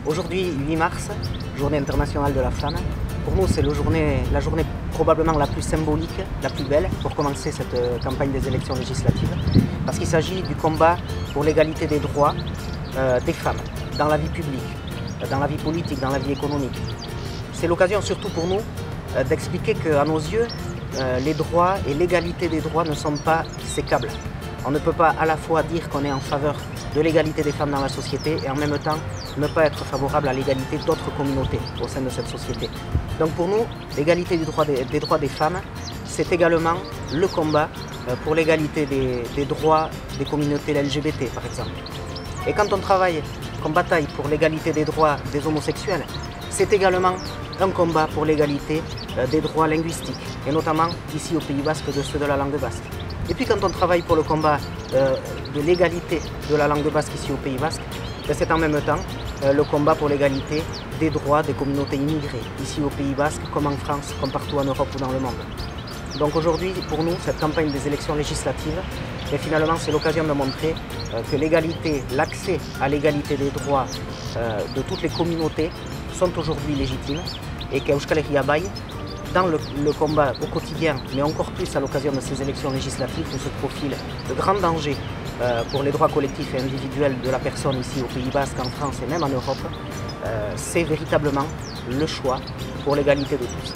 Aujourd'hui, 8 mars, journée internationale de la femme. Pour nous, c'est la journée probablement la plus symbolique, la plus belle pour commencer cette campagne des élections législatives. Parce qu'il s'agit du combat pour l'égalité des droits des femmes dans la vie publique, dans la vie politique, dans la vie économique. C'est l'occasion surtout pour nous d'expliquer qu'à nos yeux, les droits et l'égalité des droits ne sont pas sécables. On ne peut pas à la fois dire qu'on est en faveur de l'égalité des femmes dans la société et en même temps ne pas être favorable à l'égalité d'autres communautés au sein de cette société. Donc pour nous, l'égalité des droits des femmes, c'est également le combat pour l'égalité des droits des communautés LGBT par exemple. Et quand on travaille, qu'on bataille pour l'égalité des droits des homosexuels, c'est également un combat pour l'égalité des droits linguistiques, et notamment ici au Pays Basque de ceux de la langue basque. Et puis quand on travaille pour le combat de l'égalité de la langue basque ici au Pays Basque, c'est en même temps le combat pour l'égalité des droits des communautés immigrées, ici au Pays Basque, comme en France, comme partout en Europe ou dans le monde. Donc aujourd'hui, pour nous, cette campagne des élections législatives, finalement, c'est l'occasion de montrer que l'égalité, l'accès à l'égalité des droits de toutes les communautés sont aujourd'hui légitimes et qu'Euskal Herria Bai, dans le combat au quotidien, mais encore plus à l'occasion de ces élections législatives où se profile de grands dangers pour les droits collectifs et individuels de la personne ici au Pays Basque, en France et même en Europe, c'est véritablement le choix pour l'égalité de tous.